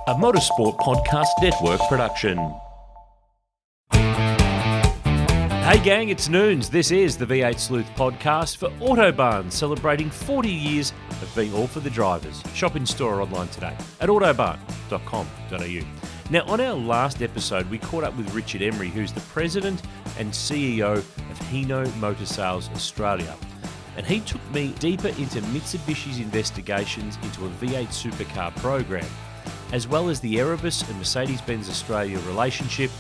a Motorsport Podcast Network production. Hey gang, it's Noons. This is the V8 Sleuth podcast for Autobarn, celebrating 40 years of being all for the drivers. Shop in store or online today at autobarn.com.au. Now, on our last episode, we caught up with Richard Emery, who's the president and CEO of Hino Motor Sales Australia. And he took me deeper into Mitsubishi's investigations into a V8 Supercar program, as well as the Erebus and Mercedes-Benz Australia relationship,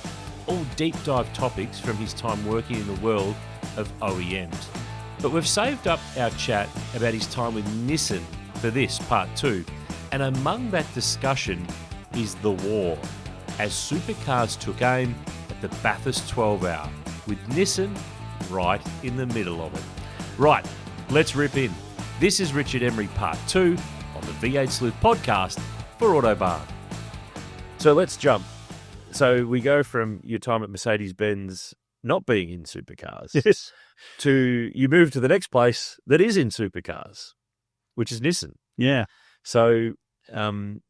all deep dive topics from his time working in the world of OEMs. But we've saved up our chat about his time with Nissan for this, part 2. And among that discussion is the war, as supercars took aim at the Bathurst 12 Hour, with Nissan right in the middle of it. Right, let's rip in. This is Richard Emery, part 2 on the V8 Sleuth podcast for Autobarn. So let's jump. So we go from your time at Mercedes-Benz not being in supercars, Yes. to you move to the next place that is in supercars, which is Nissan. Yeah. So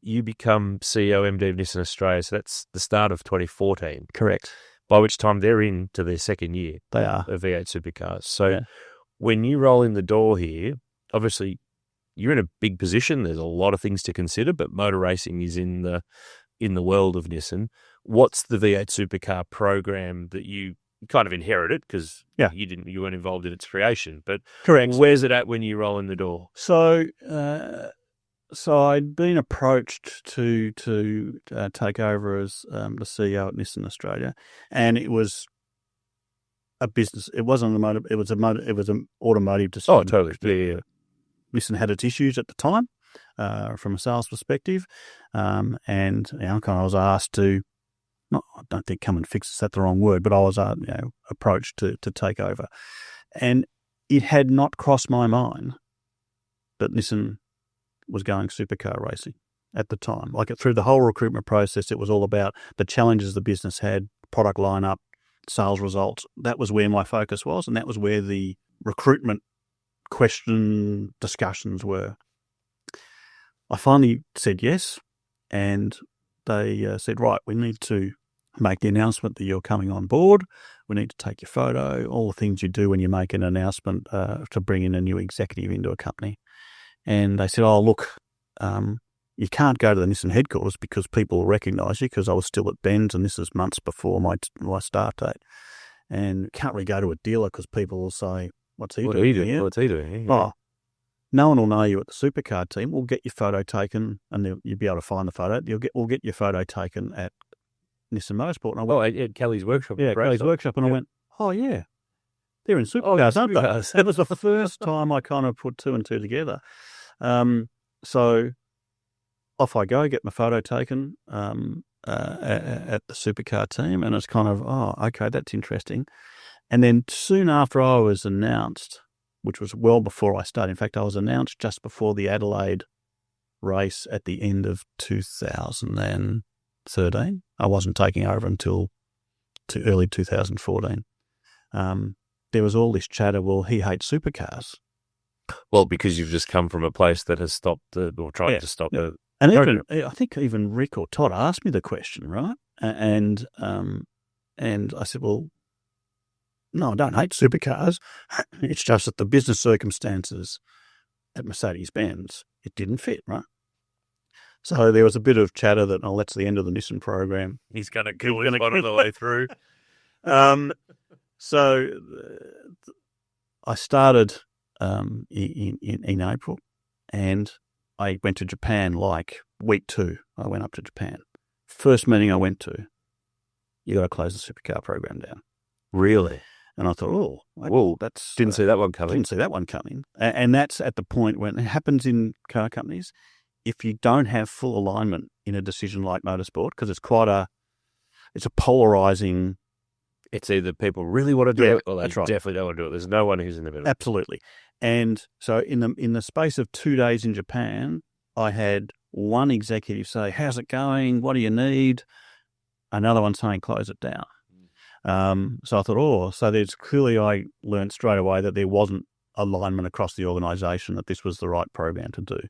you become CEO MD of Nissan Australia. So that's the start of 2014, Correct. by which time they're into their second year They are. of V8 Supercars. So Yeah. when you roll in the door here, obviously you're in a big position. There's a lot of things to consider, but motor racing is in the world of Nissan. What's the V8 Supercar program that you kind of inherited, because you weren't involved in its creation, but Correct. where's it at when you roll in the door? So, I'd been approached to take over as the CEO at Nissan Australia, and it was a business. It wasn't a motor. It was an automotive decision. Oh, totally. Yeah. Nissan had its issues at the time, from a sales perspective, and kind of was asked to. I don't think come and fix is that the wrong word, but I was approached to take over. And it had not crossed my mind that Nissan was going supercar racing at the time. Like through the whole recruitment process, it was all about the challenges the business had, product lineup, sales results. That was where my focus was, and that was where the recruitment question discussions were. I finally said yes, and they said, right, we need to make the announcement that you're coming on board. We need to take your photo, all the things you do when you make an announcement to bring in a new executive into a company. And they said, oh, look, you can't go to the Nissan headquarters because people will recognise you, because I was still at Benz and this is months before my start date. And can't really go to a dealer because people will say, what's he doing here? What's he doing? Oh, no one will know you at the supercar team. We'll get your photo taken, and you'll be able to find the photo. We'll get your photo taken at Nissan Motorsport. And I went, at Kelly's workshop. yeah, Kelly's workshop. And I went, oh, yeah, they're in supercars, aren't they? It was the first time I kind of put two and two together. So off I go, get my photo taken at the supercar team. And it's kind of, oh, okay, that's interesting. And then soon after I was announced, which was well before I started. In fact, I was announced just before the Adelaide race at the end of 2013. I wasn't taking over until early 2014. There was all this chatter, well, he hates supercars. Well, because you've just come from a place that has stopped or tried to stop the... And I think even Rick or Todd asked me the question, right? And I said, well, no, I don't hate supercars. It's just that the business circumstances at Mercedes-Benz, it didn't fit, right? So there was a bit of chatter that, oh, that's the end of the Nissan program. He's going to kill his bottom of the way through. So I started in April, and I went to Japan like week 2. I went up to Japan. First meeting I went to, you got to close the supercar program down. Really? And I thought, oh, well, that's didn't see that one coming. Didn't see that one coming. And that's at the point when it happens in car companies. If you don't have full alignment in a decision like motorsport, because it's a polarizing. It's either people really want to do it, or they that's right. definitely don't want to do it. There's no one who's in the middle. Absolutely. And so in the space of 2 days in Japan, I had one executive say, how's it going? What do you need? Another one saying, close it down. So I thought, so there's clearly, I learned straight away that there wasn't alignment across the organisation that this was the right program to do.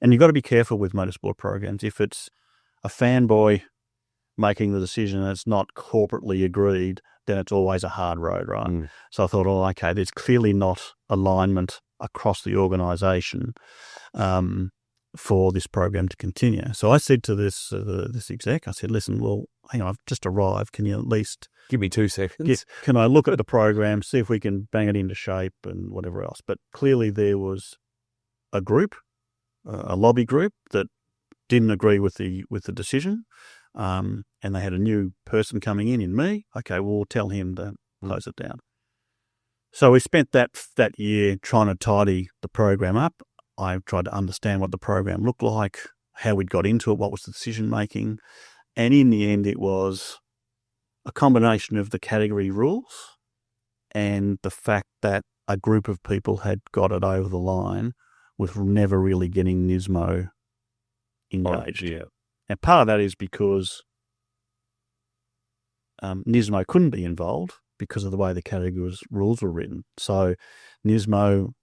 And you've got to be careful with motorsport programs. If it's a fanboy making the decision and it's not corporately agreed, then it's always a hard road, right? So I thought, okay, there's clearly not alignment across the organisation for this program to continue. So I said to this exec, I said, listen, well, hang on, I've just arrived. Can you at least give me 2 seconds? Can I look at the program, see if we can bang it into shape and whatever else? But clearly there was a group, a lobby group that didn't agree with the decision, and they had a new person coming in me. Okay, we'll tell him to close it down. So we spent that year trying to tidy the program up. I tried to understand what the program looked like, how we'd got into it, what was the decision making, and in the end it was a combination of the category rules and the fact that a group of people had got it over the line with never really getting Nismo engaged. Yeah. And part of that is because Nismo couldn't be involved because of the way the category rules were written. So Nismo,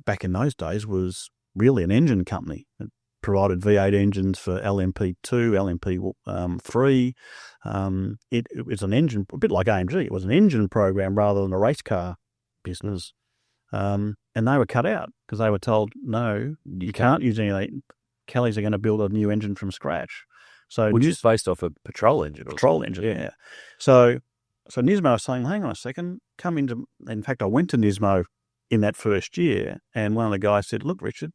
back in those days, was really an engine company. It provided V8 engines for LMP2, LMP3. It was an engine, a bit like AMG. It was an engine program rather than a race car business. And they were cut out because they were told, no, you can't use any of that. Kellys are going to build a new engine from scratch. So which is based off a petrol engine. Yeah. So Nismo was saying, hang on a second, in fact, I went to Nismo in that first year, and one of the guys said, look, Richard,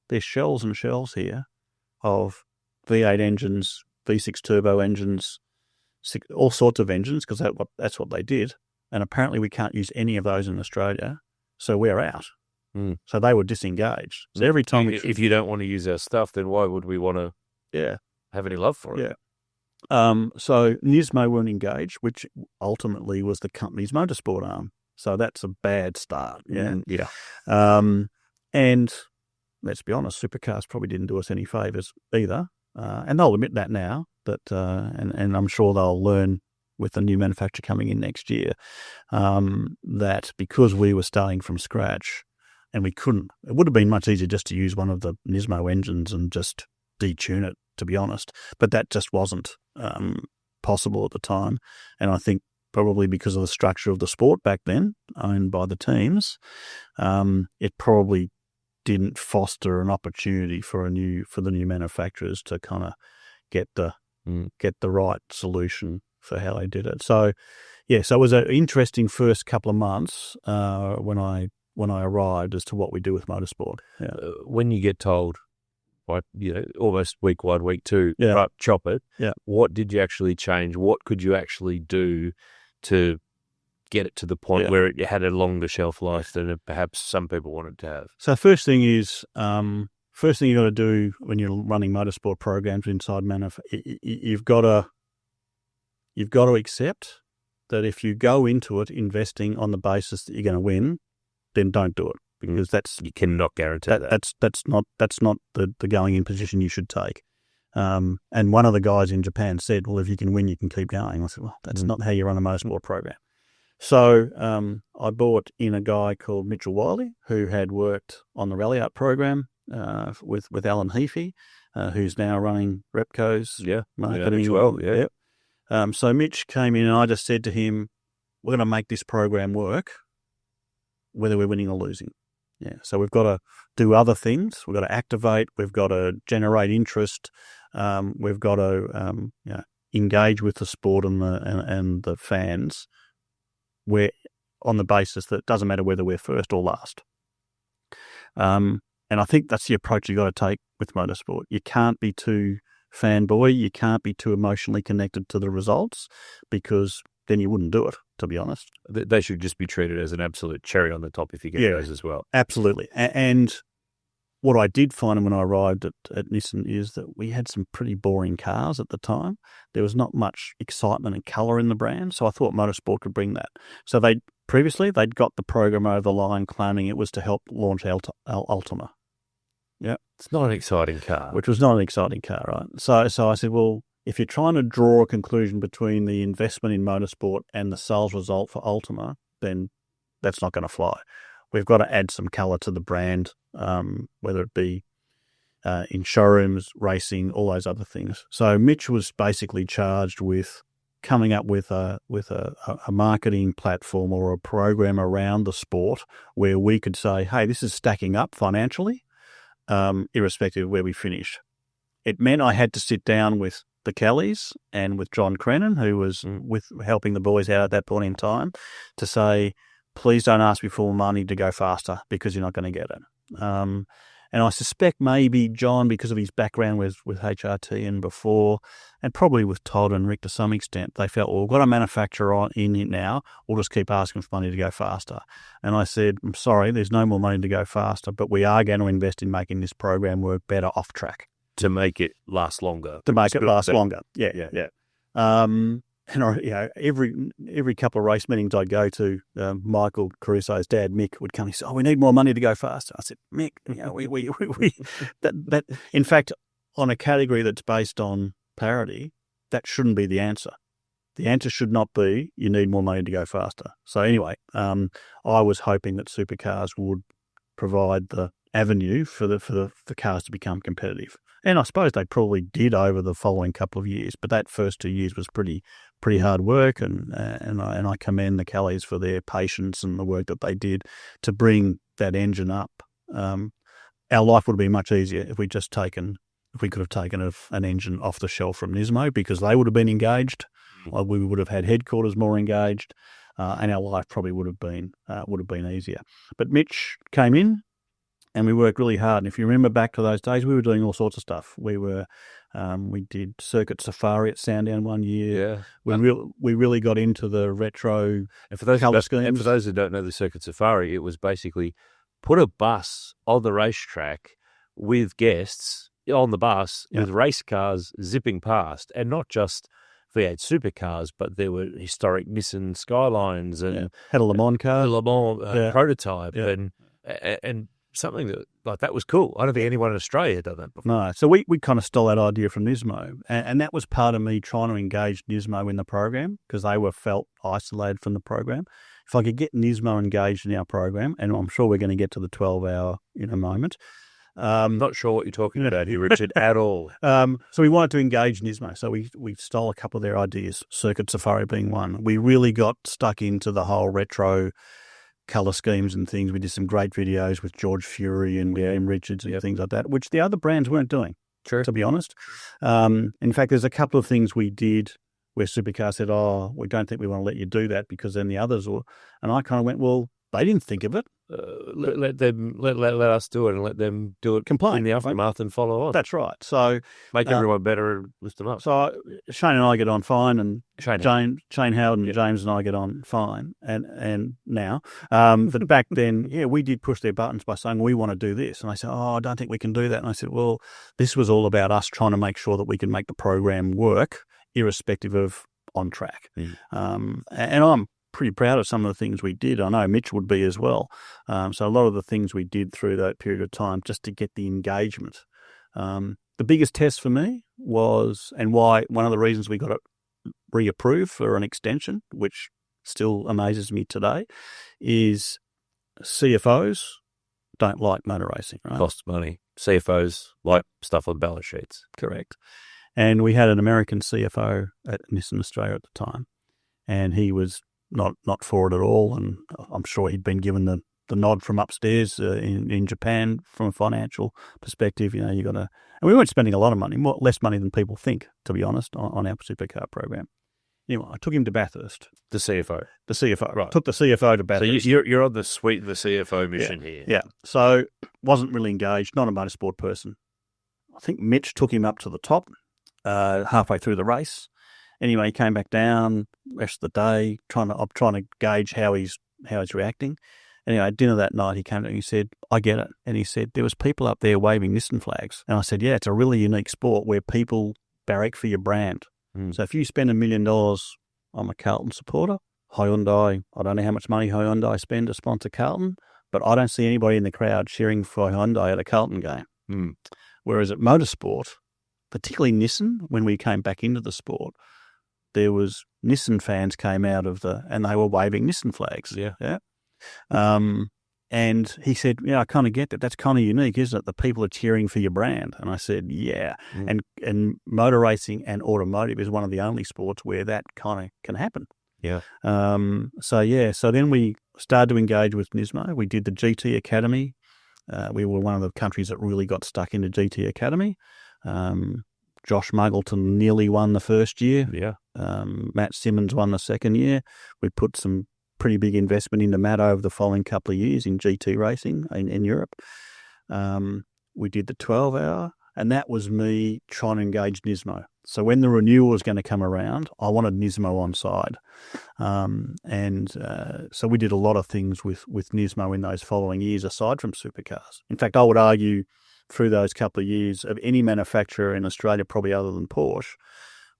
there's shells and shells here of V8 engines, V6 turbo engines, all sorts of engines, because that's what they did. And apparently we can't use any of those in Australia, so we're out. So they were disengaged. So every time if you don't want to use our stuff, then why would we want to have any love for it? Yeah. So Nismo weren't engaged, which ultimately was the company's motorsport arm. So that's a bad start. Yeah. And let's be honest, Supercars probably didn't do us any favours either. And they'll admit that now, and I'm sure they'll learn with the new manufacturer coming in next year, that because we were starting from scratch and we couldn't, it would have been much easier just to use one of the Nismo engines and just detune it, to be honest. But that just wasn't possible at the time. And I think probably because of the structure of the sport back then, owned by the teams, it probably didn't foster an opportunity for the new manufacturers to kind of get the right solution for how they did it. So so it was an interesting first couple of months when I arrived as to what we do with motorsport. Yeah. When you get told, right, almost week 1, week 2, right, chop it. Yeah. What did you actually change? What could you actually do to get it to the point where it had a longer shelf life than perhaps some people wanted to have? So first thing you got to do when you're running motorsport programs inside you've got to accept that if you go into it investing on the basis that you're going to win, then don't do it, because you cannot guarantee that. That's not the going in position you should take. And one of the guys in Japan said, well, if you can win, you can keep going. I said, well, that's not how you run a motorsport program. So I brought in a guy called Mitchell Wiley, who had worked on the Rally Art program with Alan Heafy, who's now running Repco's marketing. So Mitch came in and I just said to him, we're going to make this program work whether we're winning or losing. Yeah. So we've got to do other things. We've got to activate. We've got to generate interest. We've got to engage with the sport and the fans, where on the basis that it doesn't matter whether we're first or last. And I think that's the approach you've got to take with motorsport. You can't be too fanboy. You can't be too emotionally connected to the results, because then you wouldn't do it, to be honest. They should just be treated as an absolute cherry on the top if you get those as well. Absolutely. And what I did find when I arrived at Nissan is that we had some pretty boring cars at the time. There was not much excitement and colour in the brand, so I thought motorsport could bring that. So they'd got the program over the line claiming it was to help launch Ultima. Yeah. It's not an exciting car. Which was not an exciting car, right? So I said, well, if you're trying to draw a conclusion between the investment in motorsport and the sales result for Ultima, then that's not going to fly. We've got to add some colour to the brand, whether it be in showrooms, racing, all those other things. So Mitch was basically charged with coming up with a marketing platform or a program around the sport where we could say, hey, this is stacking up financially, irrespective of where we finish. It meant I had to sit down with the Kellys and with John Crennan, who was with helping the boys out at that point in time, to say, please don't ask me for more money to go faster because you're not going to get it. And I suspect maybe John, because of his background with HRT and before, and probably with Todd and Rick to some extent, they felt, well, we've got a manufacturer in it now. We'll just keep asking for money to go faster. And I said, I'm sorry, there's no more money to go faster, but we are going to invest in making this program work better off track. To make it last longer. To make it last longer. Yeah. And every couple of race meetings I'd go to, Michael Caruso's dad, Mick, would come and say, "Oh, we need more money to go faster." I said, "Mick, we that in fact, on a category that's based on parity, that shouldn't be the answer. The answer should not be you need more money to go faster." So anyway, I was hoping that supercars would provide the avenue for the cars to become competitive. And I suppose they probably did over the following couple of years, but that first 2 years was pretty hard work, and I commend the Kellys for their patience and the work that they did to bring that engine up. Our life would have been much easier if we could have taken an engine off the shelf from Nismo, because they would have been engaged. We would have had headquarters more engaged, and our life probably would have been easier. But Mitch came in, and we worked really hard. And if you remember back to those days, we were doing all sorts of stuff. We did circuit safari at Sandown one year. Yeah. We really got into the retro colour schemes. And for those who don't know the circuit safari, it was basically put a bus on the racetrack with guests on the bus with race cars zipping past, and not just V8 Supercars, but there were historic Nissan Skylines and had a Le Mans car, prototype, and something that was cool. I don't think anyone in Australia had done that before. No, so we kind of stole that idea from Nismo, and that was part of me trying to engage Nismo in the program, because they felt isolated from the program. If I could get Nismo engaged in our program, and I'm sure we're going to get to the 12-hour in a moment. I'm not sure what you're talking about here, Richard, at all. So we wanted to engage Nismo, so we stole a couple of their ideas, circuit safari being one. We really got stuck into the whole retro colour schemes and things. We did some great videos with George Fury and William Richards and things like that, which the other brands weren't doing, to be honest. In fact, there's a couple of things we did where Supercar said, "Oh, we don't think we want to let you do that because then the others will." And I kind of went, "Well, they didn't think of it. Let us do it, and let them do it. Complain in the aftermath and follow on." That's right. So make everyone better and lift them up. So Shane and I get on fine, and Shane Howard and James and I get on fine, and now, but back then, we did push their buttons by saying we want to do this, and I said, "Oh, I don't think we can do that." And I said, "Well, this was all about us trying to make sure that we can make the program work, irrespective of on track." And I'm pretty proud of some of the things we did. I know Mitch would be as well. So a lot of the things we did through that period of time just to get the engagement. The biggest test for me was, and why one of the reasons we got it reapproved for an extension, which still amazes me today, is CFOs don't like motor racing, right? Costs money. CFOs like stuff on balance sheets. Correct. And we had an American CFO at Nissan Australia at the time, and he was not for it at all, and I'm sure he'd been given the nod from upstairs in Japan from a financial perspective. You got to, and we weren't spending a lot of money, less money than people think, to be honest, on our supercar program. Anyway, I took him to Bathurst. The CFO, right? Took the CFO to Bathurst. So you're on the sweet the CFO mission here. Yeah. So wasn't really engaged, not a motorsport person. I think Mitch took him up to the top halfway through the race. Anyway, he came back down rest of the day, trying to gauge how he's reacting. Anyway, at dinner that night, he came to me and he said, "I get it." And he said, "There was people up there waving Nissan flags." And I said, "Yeah, it's a really unique sport where people barrack for your brand. So if you spend $1 million, I'm a Carlton supporter. Hyundai, I don't know how much money Hyundai spend to sponsor Carlton, but I don't see anybody in the crowd cheering for Hyundai at a Carlton game." Whereas at motorsport, particularly Nissan, when we came back into the sport, there was Nissan fans came out of and they were waving Nissan flags. Yeah. And he said, I kind of get that. That's kind of unique, isn't it? The people are cheering for your brand. And I said, yeah. And motor racing and automotive is one of the only sports where that kind of can happen. Yeah. So then we started to engage with Nismo. We did the GT Academy. We were one of the countries that really got stuck into GT Academy. Josh Muggleton nearly won the first year. Yeah. Matt Simmons won the second year. We put some pretty big investment into Matt over the following couple of years in GT racing in Europe. We did the 12-hour, and that was me trying to engage Nismo. So when the renewal was going to come around, I wanted Nismo on side. So we did a lot of things with Nismo in those following years aside from supercars. In fact, I would argue through those couple of years of any manufacturer in Australia, probably other than Porsche,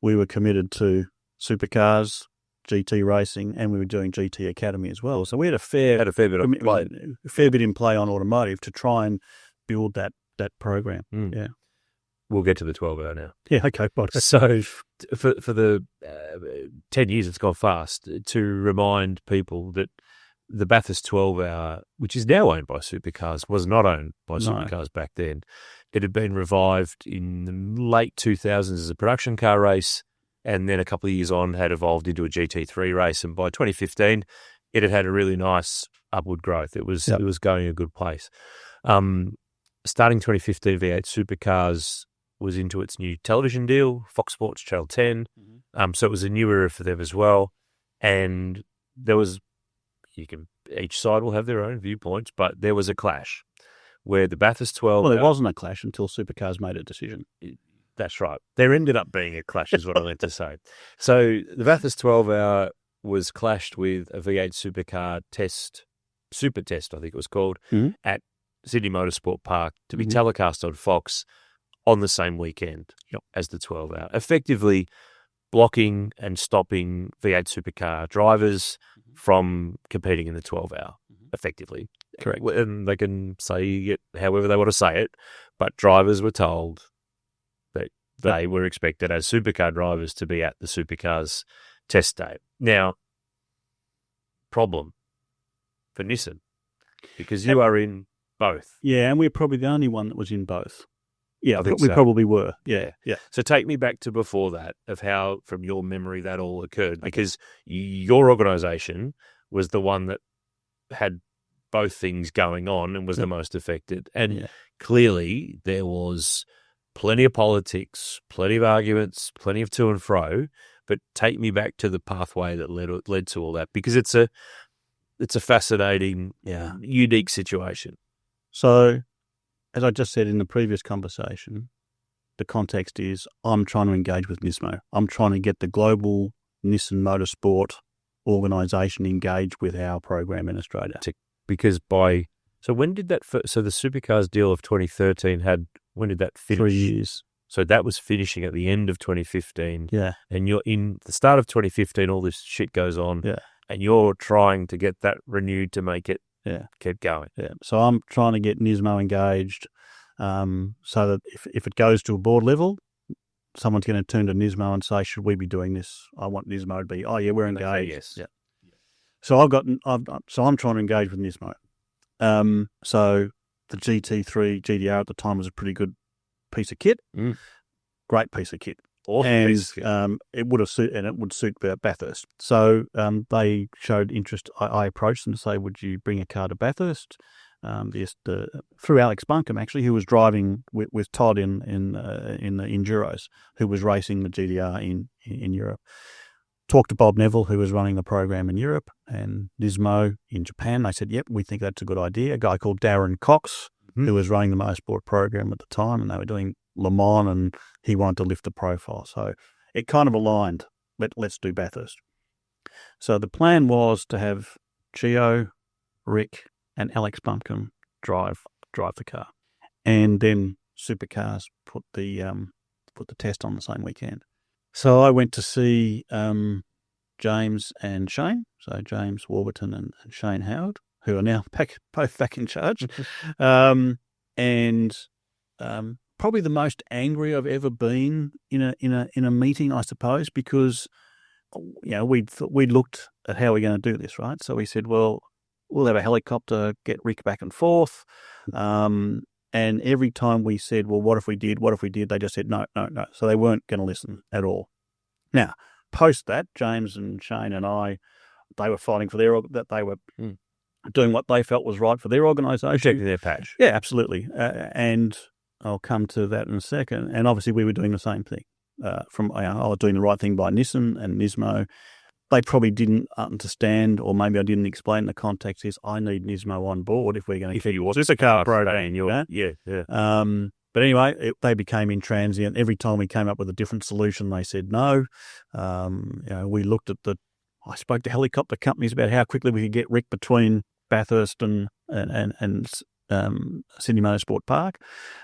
we were committed to supercars, GT racing, and we were doing GT Academy as well. So we had a fair bit in play on automotive to try and build that program. Yeah. We'll get to the 12-hour now. Yeah, okay. So for the 10 years, it's gone fast, to remind people that the Bathurst 12-hour, which is now owned by Supercars, was not owned by Supercars back then. It had been revived in the late 2000s as a production car race, and then a couple of years on had evolved into a GT3 race. And by 2015, it had a really nice upward growth. It was going a good place. Starting 2015, V8 Supercars was into its new television deal, Fox Sports Channel 10. So it was a new era for them as well. And there was, each side will have their own viewpoints, but there was a clash where the Bathurst 12... Well, there wasn't a clash until Supercars made a decision. That's right. There ended up being a clash is what I meant to say. So the Bathurst 12-hour was clashed with a V8 Supercar Super Test, I think it was called, at Sydney Motorsport Park to be telecast on Fox on the same weekend as the 12-hour, effectively blocking and stopping V8 Supercar drivers from competing in the 12-hour, effectively. Correct. And they can say it however they want to say it, but drivers were told that they were expected as supercar drivers to be at the Supercars test day. Now, problem for Nissan, because you are in both. Yeah, and we're probably the only one that was in both. Yeah, I think we so. probably were. Yeah. So take me back to before that, of how, from your memory, that all occurred, because your organisation was the one that had both things going on and was the most affected. And clearly there was plenty of politics, plenty of arguments, plenty of to and fro, but take me back to the pathway that led to all that, because it's a fascinating, unique situation. So, as I just said in the previous conversation, the context is I'm trying to engage with Nismo. I'm trying to get the global Nissan Motorsport organisation engaged with our program in Australia. Because when did that, so the Supercars deal of 2013 when did that finish? 3 years. So that was finishing at the end of 2015. Yeah. And you're in the start of 2015, all this shit goes on. Yeah. And you're trying to get that renewed to make it keep going. Yeah. So I'm trying to get Nismo engaged so that if it goes to a board level, someone's going to turn to Nismo and say, should we be doing this? I want Nismo to be, oh, yeah, we're engaged. Yes. Yeah. So I'm trying to engage with Nismo. So the GT3 GDR at the time was a pretty good piece of kit. Great piece of kit. Awesome and piece of kit. It would suit Bathurst. So they showed interest. I approached them to say, would you bring a car to Bathurst? Through Alex Buncombe, actually, who was driving with Todd in the Enduros, who was racing the GDR in Europe. Talked to Bob Neville, who was running the program in Europe, and Nismo in Japan. They said, yep, we think that's a good idea. A guy called Darren Cox, who was running the motorsport program at the time, and they were doing Le Mans, and he wanted to lift the profile. So it kind of aligned. Let's do Bathurst. So the plan was to have Gio, Rick, and Alex Buncombe drive the car, and then Supercars put the test on the same weekend. So I went to see James and Shane, so James Warburton and Shane Howard, who are now both back in charge, and probably the most angry I've ever been in a meeting, I suppose, because we looked at how we're going to do this, right? So we said, well, we'll have a helicopter get Rick back and forth. And every time we said, well, what if we did? What if we did? They just said, no. So they weren't going to listen at all. Now, post that, James and Shane and I, they were fighting for that they were doing what they felt was right for their organisation. Protecting their patch. Yeah, absolutely. And I'll come to that in a second. And obviously we were doing the same thing. I was doing the right thing by Nissan and Nismo. They probably didn't understand, or maybe I didn't explain the context is I need Nismo on board if we're going to keep Supercar protein. Yeah. But anyway, they became intransient. Every time we came up with a different solution, they said no. We looked at I spoke to helicopter companies about how quickly we could get Rick between Bathurst and Sydney Motorsport Park,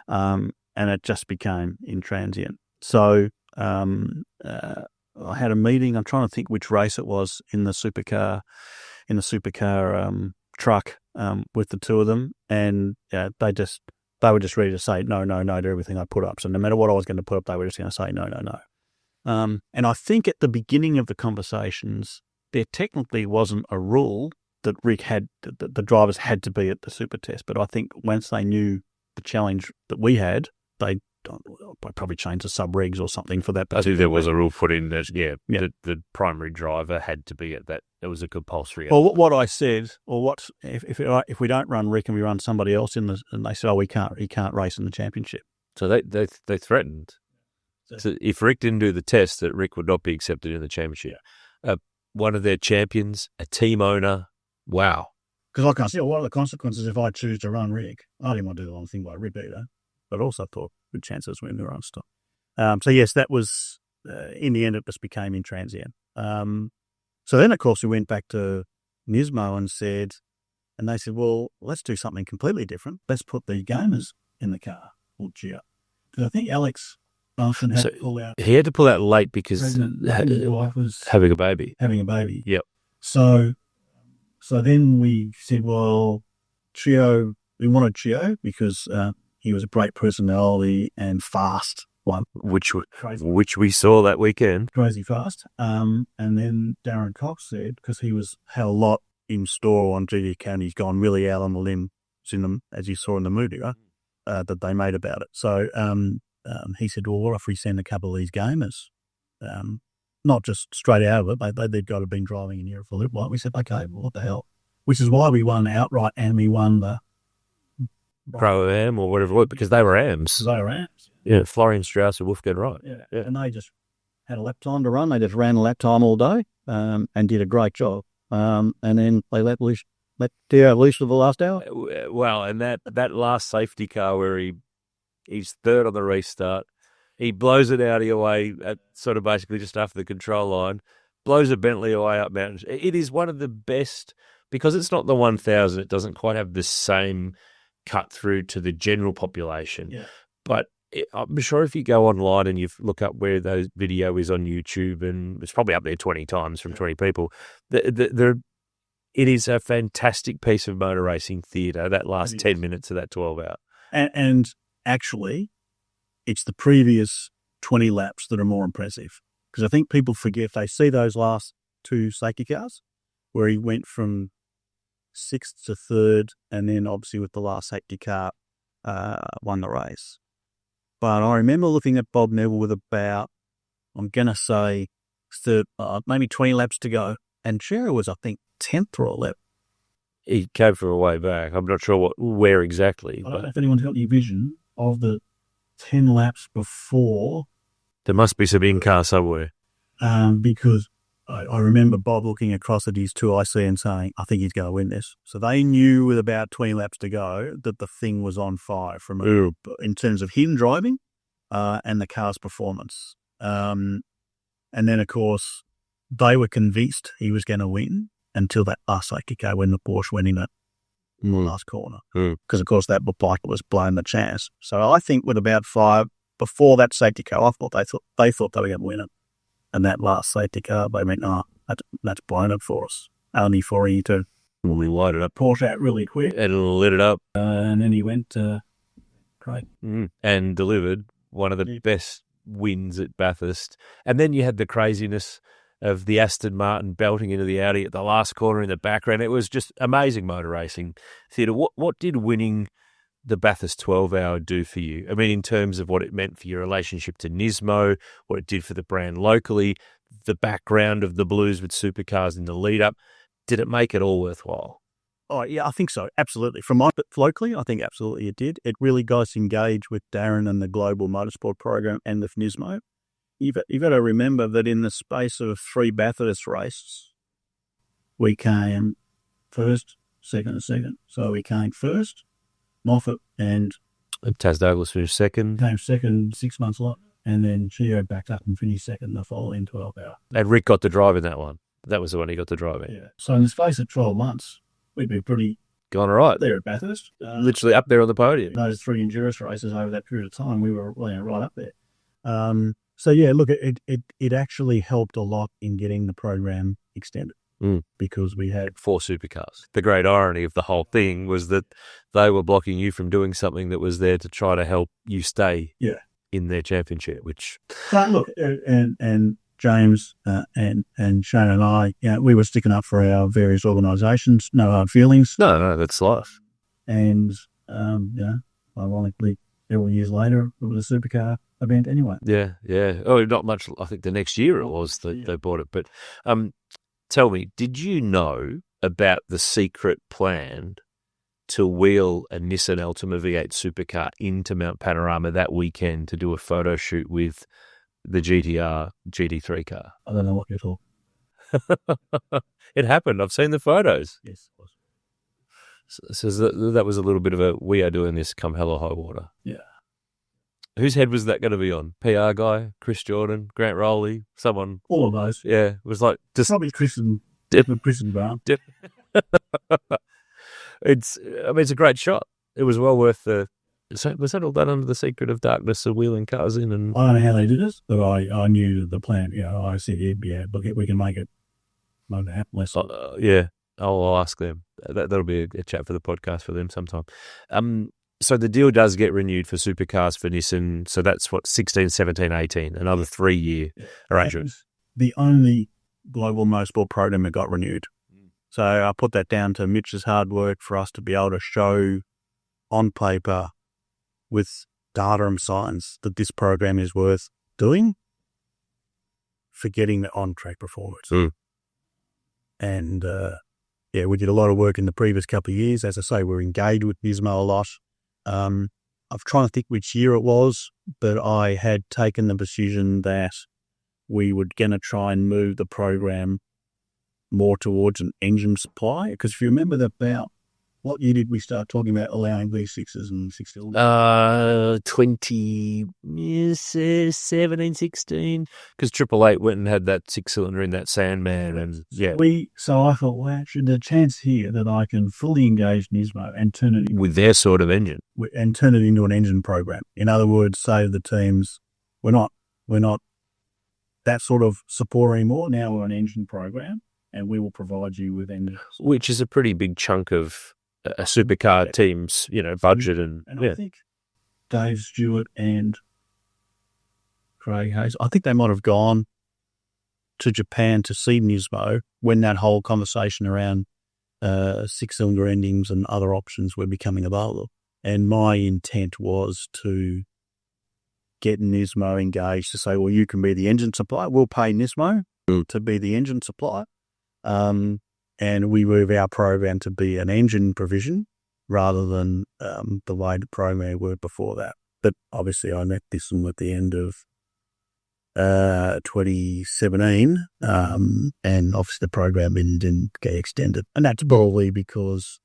and it just became intransient. So I had a meeting. I'm trying to think which race it was in the supercar truck with the two of them, and they were just ready to say no to everything I put up. So no matter what I was going to put up, they were just going to say no. And I think at the beginning of the conversations, there technically wasn't a rule that Rick had, the drivers had to be at the super test. But I think once they knew the challenge that we had, they probably changed the sub-regs or something for that. I think there was a rule put in that, the primary driver had to be at that. It was a compulsory. Well, what I said, or what if we don't run Rick and we run somebody else and they said, he can't race in the championship. So they threatened. So if Rick didn't do the test, that Rick would not be accepted in the championship. Yeah. One of their champions, a team owner. Wow. Because I can't see what are the consequences if I choose to run Rick. I didn't want to do the wrong thing by Rick either, but also thought good chances when we were on stop. So yes, that was in the end it just became intransient. So then of course we went back to Nismo and they said, well, let's do something completely different. Let's put the gamers in the car or Gio. Because I think Alex Barton had to pull out. He had to pull out late because his wife was having a baby. Yep. So then we said, well, Gio, we wanted Gio because he was a great personality and fast one. Which we saw that weekend. Crazy fast. And then Darren Cox said, because he had a lot in store on GT Academy, he's gone really out on the limb, as you saw in the movie, right? That they made about it. So he said, well, what if we send a couple of these gamers? Not just straight out of it, they'd got to have been driving in Europe for a little while. We said, okay, well, what the hell? Which is why we won outright and we won the Pro-Am or whatever it was, because they were AMs. Yeah, Florian Strauss and Wolfgang Wright. Yeah, and they just had a lap time to run. They just ran a lap time all day and did a great job. And then they let Theo loose for the last hour. Well, and that last safety car where he's third on the restart, he blows it out of your way at sort of basically just after the control line, blows a Bentley away up mountains. It is one of the best, because it's not the 1,000, it doesn't quite have the same cut through to the general population. Yeah. But I'm sure if you go online and you look up where those video is on YouTube, and it's probably up there 20 times from 20 people, it is a fantastic piece of motor racing theatre, that last 10 minutes of that 12 hour. And actually, it's the previous 20 laps that are more impressive. Because I think people forget, they see those last two safety cars where he went from 6th to 3rd, and then obviously with the last safety car, won the race. But I remember looking at Bob Neville with about, I'm going to say, maybe 20 laps to go. And Gio was, I think, 10th or 11th. He came from a way back. I'm not sure where exactly. I don't know if anyone's got any vision of the 10 laps before. There must be some in-car somewhere. Because I remember Bob looking across at his 2IC and saying, I think he's going to win this. So they knew with about 20 laps to go that the thing was on fire in terms of him driving and the car's performance. And then, of course, they were convinced he was going to win until that last safety car when the Porsche went in at the last corner. Because, of course, that looked like it was blowing the chance. So I think with about 5, before that safety car, I thought they thought they were going to win it. And that last safety car, they went, that's blown it for us. Only for you to light it up, Porsche out really quick. And lit it up. And then he went great. And delivered one of the best wins at Bathurst. And then you had the craziness of the Aston Martin belting into the Audi at the last corner in the background. It was just amazing motor racing theatre. What did winning the Bathurst 12-hour do for you? I mean, in terms of what it meant for your relationship to Nismo, what it did for the brand locally, the background of the Blues with supercars in the lead-up, did it make it all worthwhile? Oh, yeah, I think so. Absolutely. Locally, I think absolutely it did. It really got us engaged with Darren and the global motorsport program and with Nismo. You've got to remember that in the space of 3 Bathurst races, we came first, second, and second. So we came first, Moffat and Taz Douglas finished second. Came second 6 months later, and then Gio backed up and finished second the following 12 hour. And Rick got to drive in that one. That was the one he got to drive in. Yeah. So in the space of 12 months, we'd be pretty gone all right there at Bathurst. Literally up there on the podium. Those 3 endurance races over that period of time, we were right up there. So yeah, look, it actually helped a lot in getting the program extended because we had 4 supercars. The great irony of the whole thing was that they were blocking you from doing something that was there to try to help you stay in their championship, which... But look, and James and Shane and I, we were sticking up for our various organisations, no hard feelings. No, that's life. And, ironically, several years later, it was a supercar event anyway. Yeah. Oh, not much. I think the next year it was that they bought it. But tell me, did you know about the secret plan to wheel a Nissan Altima V8 Supercar into Mount Panorama that weekend to do a photo shoot with the GTR GT3 car? I don't know what you're talking. It happened. I've seen the photos. Yes, it was. So that was a little bit of a, we are doing this come hell or high water. Yeah. Whose head was that going to be on? PR guy, Chris Jordan, Grant Rowley, someone? All of those. Yeah, it was like... Probably Chris and Brown. It's a great shot. It was well worth the... Was that all done under the secret of darkness of wheeling cars in? And I don't know how they did it, but I knew the plan. I said, look, we can make it happen less. Yeah, I'll ask them. That'll be a chat for the podcast for them sometime. So the deal does get renewed for supercars for Nissan. So that's what, 16, 17, 18, another 3-year arrangement. The only global motorsport program that got renewed. So I put that down to Mitch's hard work for us to be able to show on paper with data and science that this program is worth doing, forgetting the on-track performance. And, we did a lot of work in the previous couple of years. As I say, we're engaged with Nismo a lot. I'm trying to think which year it was, but I had taken the decision that we were going to try and move the program more towards an engine supply. Because if you remember what year did we start talking about allowing V6s and 6-cylinders? 2017, 16. Because 888 went and had that 6-cylinder in that Sandman. And So I thought, well, actually, there's a chance here that I can fully engage Nismo and turn it with their sort of engine. And turn it into an engine program. In other words, say to the teams, we're not that sort of support anymore. Now we're an engine program, and we will provide you with engines. Which is a pretty big chunk of a supercar team's, budget. And I think Dave Stewart and Craig Hayes, I think they might have gone to Japan to see Nismo when that whole conversation around 6-cylinder endings and other options were becoming available. And my intent was to get Nismo engaged to say, well, you can be the engine supplier. We'll pay Nismo to be the engine supplier. And we move our program to be an engine provision rather than the way the program worked before that. But obviously I met this one at the end of 2017, and obviously the program didn't get extended. And that's probably because,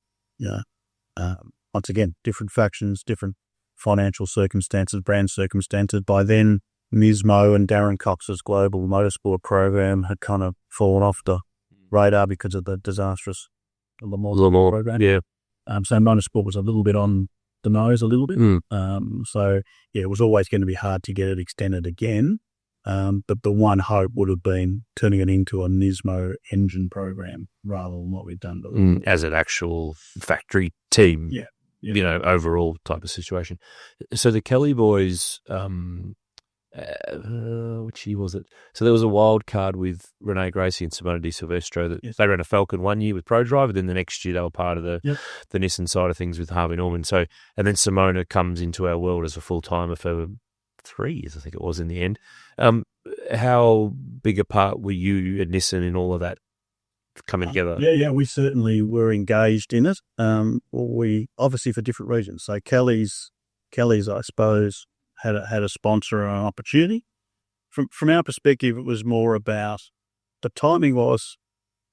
once again, different factions, different financial circumstances, brand circumstances. By then, Nismo and Darren Cox's global motorsport program had kind of fallen off the radar because of the disastrous Le Mans program. Yeah. So motorsport was a little bit on the nose a little bit. It was always going to be hard to get it extended again. But the one hope would have been turning it into a Nismo engine program rather than what we've done. As an actual factory team, Yeah. overall type of situation. So the Kelly boys which year was it? So there was a wild card with Rene Gracie and Simona Di Silvestro that they ran a Falcon one year with ProDrive, and then the next year they were part of the Nissan side of things with Harvey Norman. So, and then Simona comes into our world as a full-timer for 3 years, I think it was in the end. How big a part were you and Nissan in all of that coming together? Yeah, we certainly were engaged in it. We obviously for different reasons. So Kelly's, I suppose, had a sponsor and an opportunity. From our perspective, it was more about the timing. Was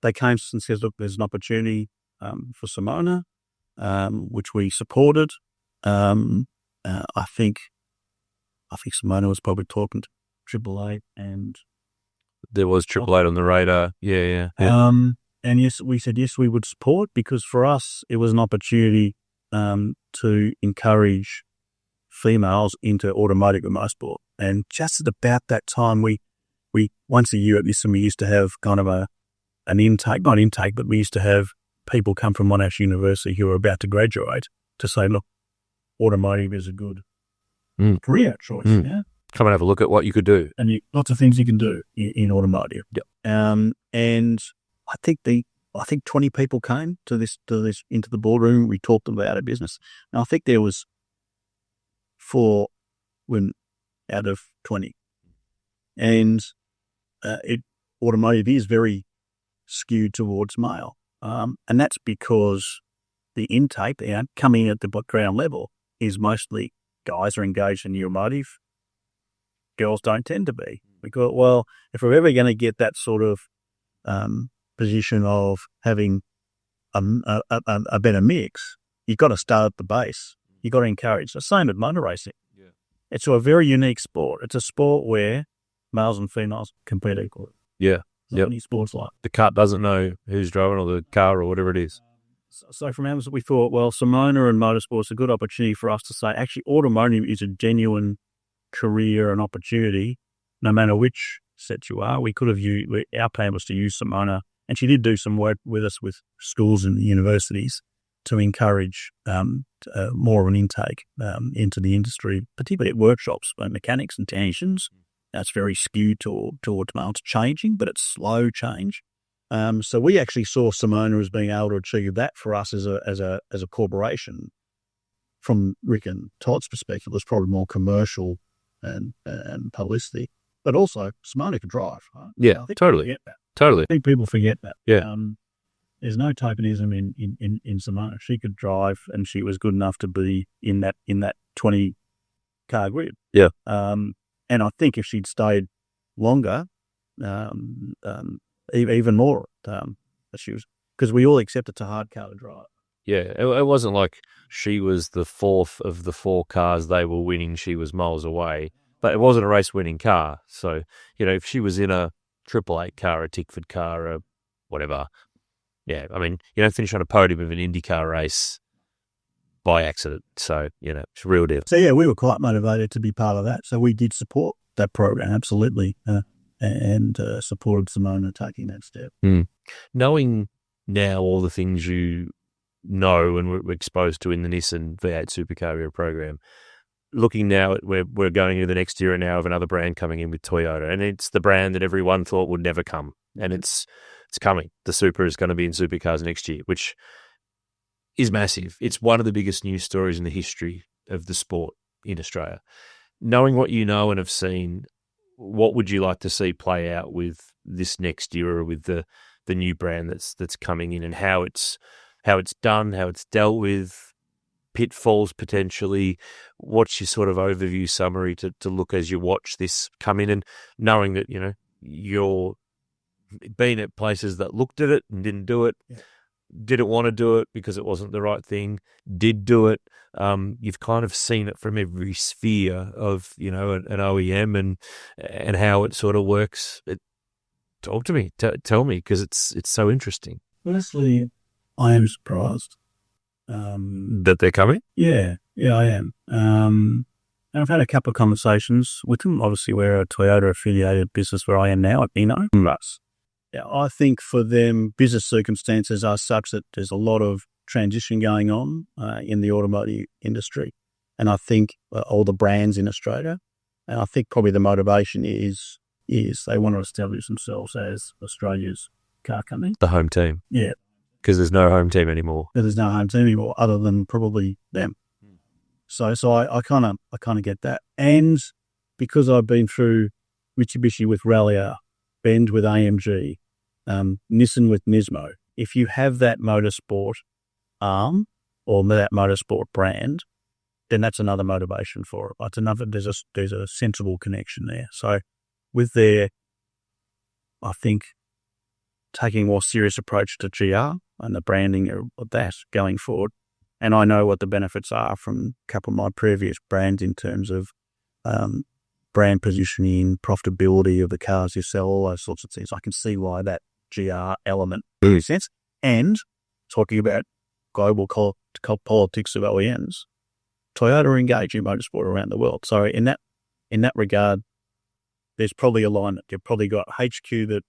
they came and said, "Look, there's an opportunity for Simona," which we supported. I think Simona was probably talking to Triple Eight, and there was Triple Eight on the radar. Yeah. And yes, we said yes, we would support, because for us it was an opportunity to encourage females into automotive and motorsport. And just at about that time, we once a year at Nissan, we used to have kind of an intake, not intake, but we used to have people come from Monash University who were about to graduate to say, look, automotive is a good career choice. Yeah? Come and have a look at what you could do. And lots of things you can do in automotive. Yep. And I think 20 people came to this into the boardroom. We talked about a business. And I think there was 4 out of 20. And automotive is very skewed towards male. And that's because the intake, coming at the ground level, is mostly guys are engaged in automotive. Girls don't tend to be. Because, well, if we're ever going to get that sort of position of having a better mix, you've got to start at the base. You've got to encourage. The same at motor racing. Yeah. It's a very unique sport. It's a sport where males and females compete equally. Yeah. Not many sports like. The car doesn't know who's driving, or the car, or whatever it is. So from Amazon, we thought, well, Simona and motorsport's a good opportunity for us to say, actually, automotive is a genuine career and opportunity, no matter which set you are. We could have used, our plan was to use Simona, and she did do some work with us with schools and universities to encourage more of an intake into the industry, particularly at workshops, mechanics and technicians. That's very skewed towards male. It's changing, but it's slow change. So we actually saw Simona as being able to achieve that for us as a corporation. From Rick and Todd's perspective, it was probably more commercial and publicity, but also Simona could drive. Right? Yeah, totally. Totally. I think people forget that. Yeah. There's no tokenism in Simona. She could drive, and she was good enough to be in that 20 car grid. Yeah. And I think if she'd stayed longer, even more, she was, because we all accept it's a hard car to drive. Yeah, it wasn't like she was the fourth of the 4 cars they were winning. She was miles away, but it wasn't a race-winning car. So, if she was in a Triple Eight car, a Tickford car, or whatever, yeah, I mean, you don't finish on a podium of an IndyCar race by accident. So, it's a real deal. So, yeah, we were quite motivated to be part of that. So we did support that program, absolutely, and supported Simona taking that step. Knowing now all the things you know and we're exposed to in the Nissan V8 Supercar era program, looking now at where we're going into the next era now of another brand coming in with Toyota, and it's the brand that everyone thought would never come, and it's coming. The Super is going to be in supercars next year, which is massive. It's one of the biggest news stories in the history of the sport in Australia. Knowing what you know and have seen, what would you like to see play out with this next era, with the new brand that's coming in, and how it's done, how it's dealt with, pitfalls potentially? What's your sort of overview summary to look as you watch this come in, and knowing that, you're been at places that looked at it and didn't do it, didn't want to do it because it wasn't the right thing, did do it. You've kind of seen it from every sphere of, an OEM and how it sort of works. Talk to me, tell me, because it's so interesting. Honestly, I am surprised. That they're coming? Yeah, I am. And I've had a couple of conversations with them. Obviously, we're a Toyota-affiliated business where I am now at Hino. Yeah, I think for them, business circumstances are such that there's a lot of transition going on in the automotive industry. And I think all the brands in Australia And I think probably the motivation is they want to establish themselves as Australia's car company. The home team. Yeah. Because there's no home team anymore. There's no home team anymore other than probably them. So I kind of get that. And because I've been through Mitsubishi with Rallier, Benz with AMG, Nissan with Nismo, if you have that motorsport arm or that motorsport brand, then that's another motivation for it. There's a sensible connection there. So with I think, taking a more serious approach to GR and the branding of that going forward, and I know what the benefits are from a couple of my previous brands in terms of brand positioning, profitability of the cars you sell, all those sorts of things. I can see why that GR element makes sense. And talking about global politics of OEMs, Toyota are engaged in motorsport around the world. So in that regard, there's probably alignment. You've probably got HQ that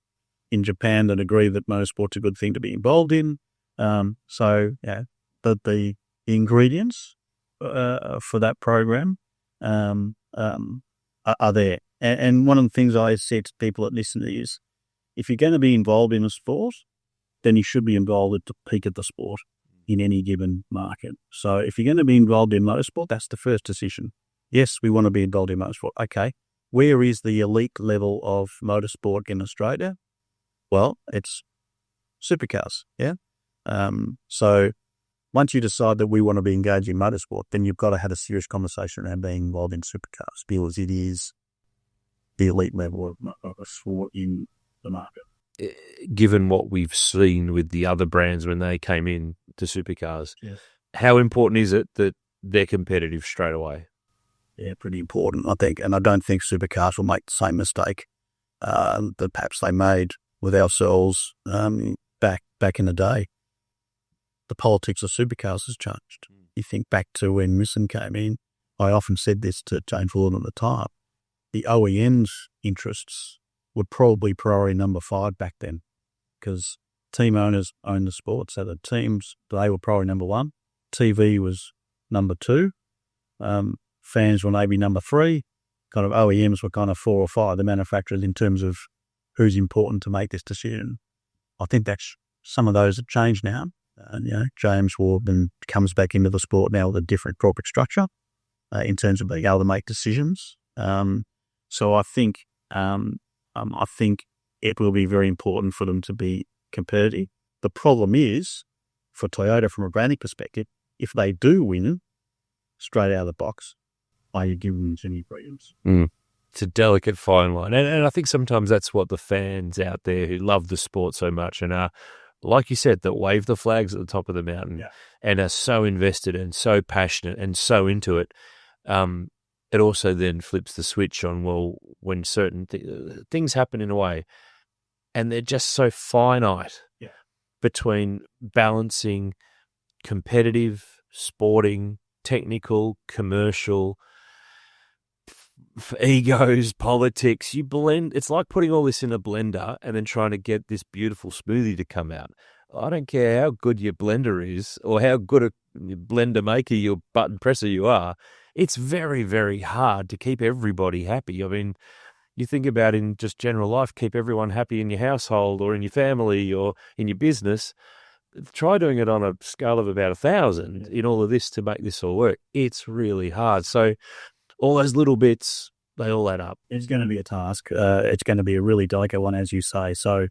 in Japan that agree that motorsport's a good thing to be involved in. So yeah, the ingredients for that program are there. And one of the things I said to people that listen is, if you're going to be involved in a sport, then you should be involved at the peak of the sport in any given market. So if you're going to be involved in motorsport, that's the first decision. Yes, we want to be involved in motorsport. Okay, where is the elite level of motorsport in Australia? Well, it's supercars, yeah? So once you decide that we want to be engaged in motorsport, then you've got to have a serious conversation around being involved in supercars because it is the elite level of a sport in the market. Given what we've seen with the other brands when they came in to supercars, yes, how important is it that they're competitive straight away? Yeah, pretty important, I think. And I don't think supercars will make the same mistake that perhaps they made with ourselves back in the day. The politics of supercars has changed. You think back to when Nissan came in, I often said this to Jane Fuller at the time, the OEM's interests were probably priority number 5 back then because team owners own the sport. So the teams, they were priority number 1. TV was number 2. Fans were maybe number 3. Kind of OEMs were kind of 4 or 5, the manufacturers, in terms of who's important to make this decision. I think that's some of those have changed now. James Warburton comes back into the sport now with a different corporate structure in terms of being able to make decisions. So I think it will be very important for them to be competitive. The problem is, for Toyota from a branding perspective, if they do win straight out of the box, are you giving them any freedoms? It's a delicate fine line. And I think sometimes that's what the fans out there who love the sport so much and are, like you said, that wave the flags at the top of the mountain and are so invested and so passionate and so into it. It also then flips the switch on, well, when certain things happen in a way and they're just so finite between balancing competitive, sporting, technical, commercial, egos, politics. You blend. It's like putting all this in a blender and then trying to get this beautiful smoothie to come out. I don't care how good your blender is or how good a blender maker, your button presser you are. It's very, very hard to keep everybody happy. I mean, you think about in just general life, keep everyone happy in your household or in your family or in your business. Try doing it on a scale of about 1,000 in all of this to make this all work. It's really hard. So all those little bits, they all add up. It's going to be a task. It's going to be a really delicate one, as you say. So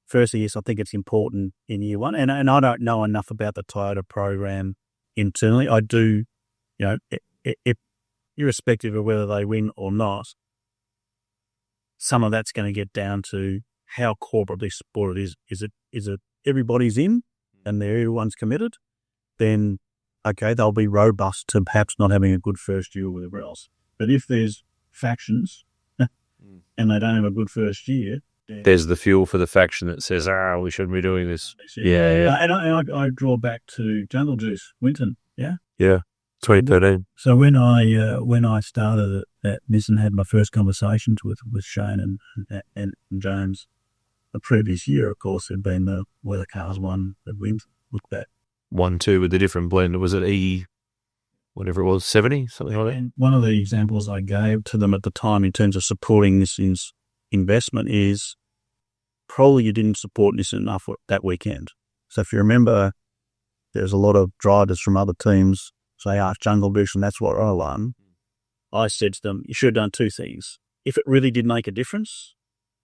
firstly, yes, I think it's important in year one. And I don't know enough about the Toyota program internally. I do, if irrespective of whether they win or not, some of that's going to get down to how corporately supported it is. Is it everybody's in and everyone's committed? Then, okay, they'll be robust to perhaps not having a good first year or whatever else. But if there's factions and they don't have a good first year, there's the fuel for the faction that says, we shouldn't be doing this. Yeah. And I draw back to Jungle Juice, Winton, yeah? Yeah, 2013. So when I started at Nissan, had my first conversations with Shane and James, the previous year, of course, had been the Weather Cars one that Winton looked at. 1-2 with a different blend. Was it E? whatever it was, 70, something like that. And one of the examples I gave to them at the time in terms of supporting Nissan's investment is probably you didn't support Nissan enough that weekend. So if you remember, there's a lot of drivers from other teams say, Jungle Bush, and that's what I won. I said to them, you should have done two things. If it really did make a difference,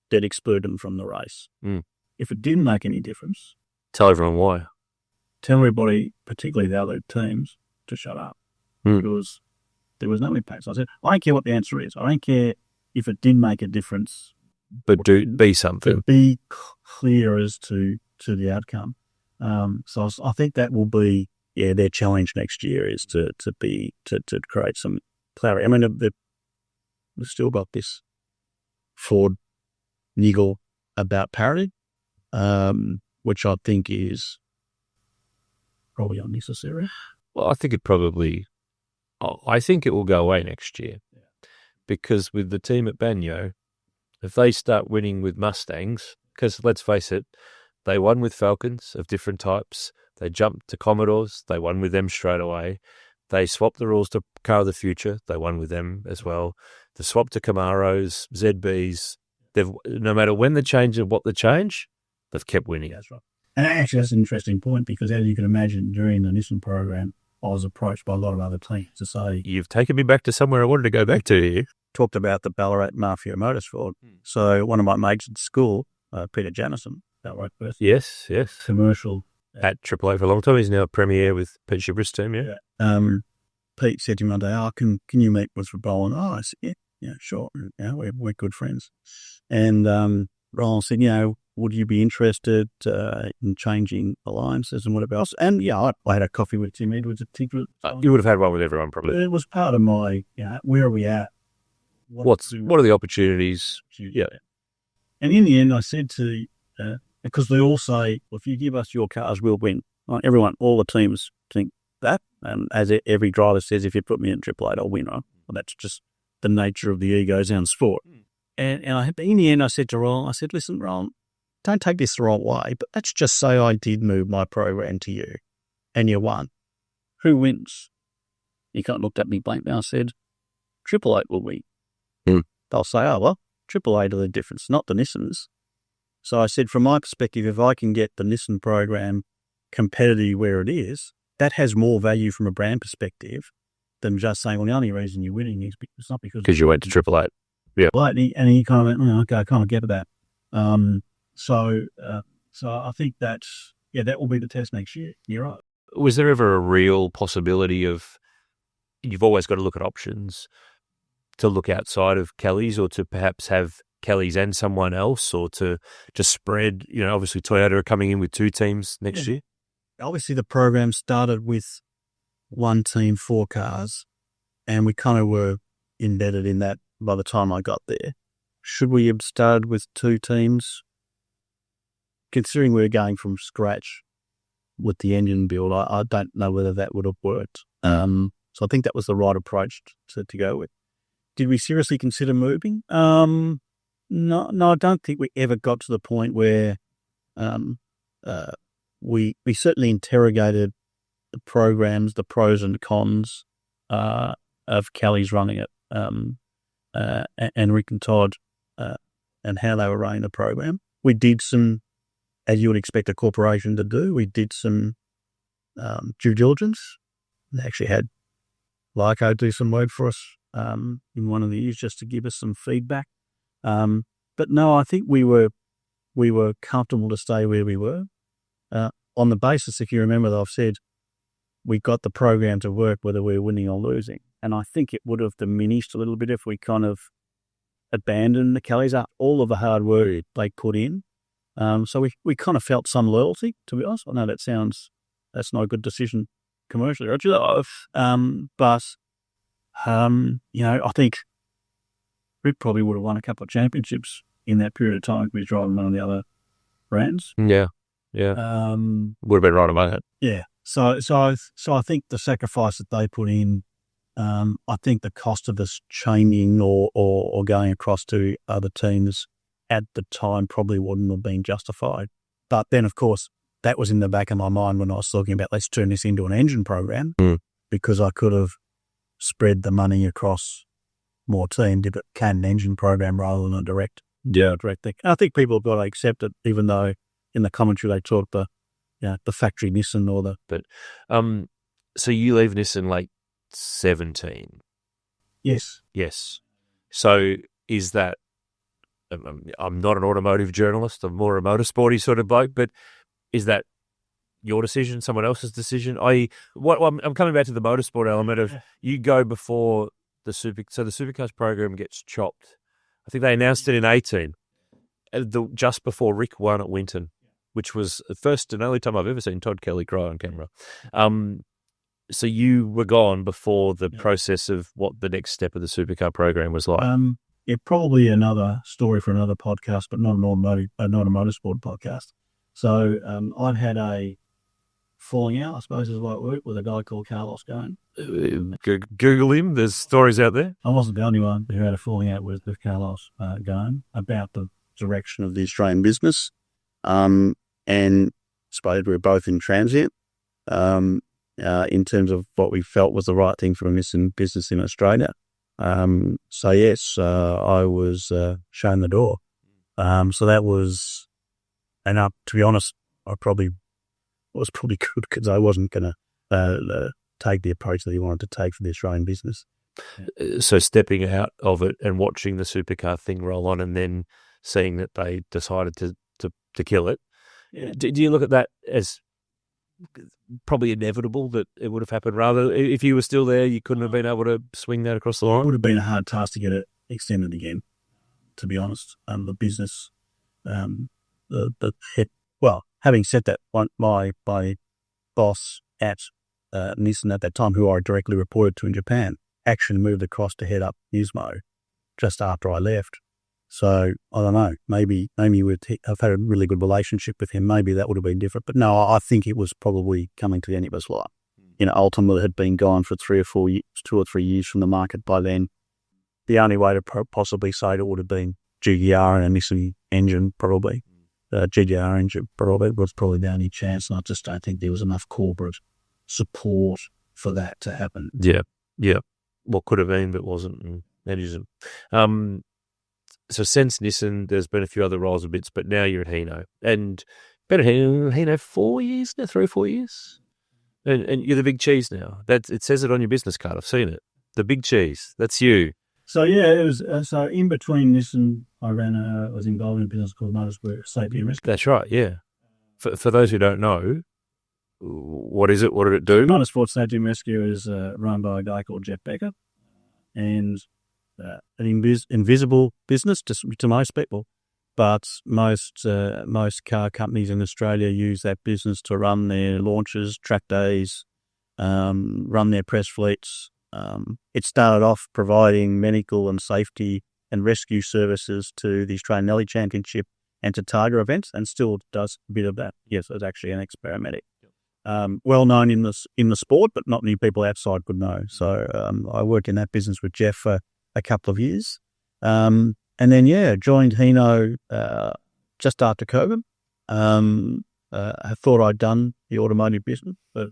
they'd exclude them from the race. If it didn't make any difference, Tell everyone why. tell everybody, particularly the other teams, to shut up. Because there was no impact. So I said, I don't care what the answer is. I don't care if it did make a difference. But be something. But be clear as to the outcome. So I think that will be, their challenge next year is to create some clarity. I mean, we've still got this Ford niggle about parity, which I think is probably unnecessary. Well, I think it will go away next year because with the team at Banyo, if they start winning with Mustangs, because let's face it, they won with Falcons of different types. They jumped to Commodores. They won with them straight away. They swapped the rules to Car of the Future. They won with them as well. They swapped to Camaros, ZBs. No matter when they change and what they change, they've kept winning. That's right. And actually, that's an interesting point because as you can imagine, during the Nissan program, I was approached by a lot of other teams to say, you've taken me back to somewhere I wanted to go back to here. Talked about the Ballarat Mafia Motorsport. So one of my mates at school, Peter Janison, Ballarat person. Yes. Commercial. At AAA for a long time. He's now a premier with Pete Shibris' team, Pete said to me one day, can you meet with Roland? I said, yeah, sure. We're good friends. And Roland said, would you be interested in changing alliances and whatever else? And I had a coffee with Tim Edwards at Tigger. You would have had one with everyone probably. It was part of my, where are we at? What are the opportunities? Yeah. And in the end, I said to, because they all say, well, if you give us your cars, we'll win. Everyone, all the teams think that. And as every driver says, if you put me in Triple Eight, I'll win. Right? Well, that's just the nature of the egos in sport. And in the end, I said to Roland, listen, Roland, don't take this the wrong way, but let's just say I did move my program to you and you won. Who wins? He kind of looked at me blankly. I said, Triple Eight will win. They'll say, Triple Eight are the difference, not the Nissans. So I said, from my perspective, if I can get the Nissan program competitive where it is, that has more value from a brand perspective than just saying, well, the only reason you're winning is it's not because you went to Triple Eight. Yeah. And he kind of went, okay, I kind of get that. So I think that will be the test next year. You're right. Was there ever a real possibility of, you've always got to look at options, to look outside of Kelly's or to perhaps have Kelly's and someone else, or to just spread, obviously Toyota are coming in with two teams next year? Obviously the program started with one team, 4 cars, and we kind of were embedded in that by the time I got there. Should we have started with 2 teams? Considering we were going from scratch with the engine build, I don't know whether that would have worked. So I think that was the right approach to go with. Did we seriously consider moving? No, I don't think we ever got to the point where we certainly interrogated the programs, the pros and cons of Kelly's running it, and Rick and Todd and how they were running the program. We did some, as you would expect a corporation to do, we did some due diligence. They actually had Lyco do some work for us in one of the years just to give us some feedback. But no, I think we were comfortable to stay where we were on the basis, if you remember, that I've said we got the program to work whether we're winning or losing. And I think it would have diminished a little bit if we kind of abandoned the Kellys after all of the hard work they put in. So we kind of felt some loyalty, to be honest. I know that's not a good decision commercially, Roger. But I think Rick probably would have won a couple of championships in that period of time if he was driving one of the other brands. Yeah. Would have been right about it. Yeah. So I think the sacrifice that they put in, I think the cost of us changing or going across to other teams at the time probably wouldn't have been justified. But then, of course, that was in the back of my mind when I was talking about let's turn this into an engine program. because I could have spread the money across more team, did a can engine program rather than a direct thing. I think people have got to accept it, even though in the commentary they talk the factory Nissan or the. But so you leave Nissan late 17. Yes. So is that? I'm not an automotive journalist. I'm more a motorsporty sort of bloke. But is that your decision? Someone else's decision? I'm coming back to the motorsport element of you go before the Supercars program gets chopped. I think they announced it in 18, just before Rick won at Winton, which was the first and only time I've ever seen Todd Kelly cry on camera. So you were gone before the process of what the next step of the Supercar program was like. Probably another story for another podcast, but not a motorsport podcast. So I've had a falling out, I suppose is the right word, with a guy called Carlos Ghosn. Google him. There's stories out there. I wasn't the only one who had a falling out with Carlos Ghosn about the direction of the Australian business. And I suppose we were both in transient in terms of what we felt was the right thing for a Nissan business in Australia. So yes, I was shown the door. So that was, and to be honest, it was probably good because I wasn't going to take the approach that he wanted to take for the Australian business. So stepping out of it and watching the Supercar thing roll on, and then seeing that they decided to kill it. Yeah. Do you look at that as probably inevitable that it would have happened? Rather, if you were still there, you couldn't have been able to swing that across the line? It would have been a hard task to get it extended again, to be honest. The business, having said that, my boss at Nissan at that time, who I directly reported to in Japan, actually moved across to head up Nismo just after I left. So I don't know, maybe I've had a really good relationship with him. Maybe that would have been different. But no, I think it was probably coming to the end of his life. Ultimately had been gone for 2 or 3 years from the market by then. The only way to possibly say it would have been GDR and a Nissan engine, probably. GDR engine was probably the only chance, and I just don't think there was enough corporate support for that to happen. Yeah. What could have been, but wasn't, and that isn't. So since Nissan, there's been a few other roles and bits, but now you're at Hino. And been at Hino 4 years now, 3 or 4 years? And you're the big cheese now. It says it on your business card. I've seen it. The big cheese. That's you. So yeah, it was. So in between Nissan, I was involved in a business called Motorsport Safety and Rescue. That's right. Yeah. For those who don't know, what is it? What did it do? Motorsport Safety and Rescue is run by a guy called Jeff Becker, and an invisible business to most people. But most car companies in Australia use that business to run their launches, track days, run their press fleets. It started off providing medical and safety and rescue services to the Australian Rally Championship and to Targa events, and still does a bit of that. Yes, it's actually an ex-paramedic. Well known in the sport, but not many people outside could know. So I worked in that business with Jeff for a couple of years. And then, joined Hino just after COVID. I thought I'd done the automotive business, but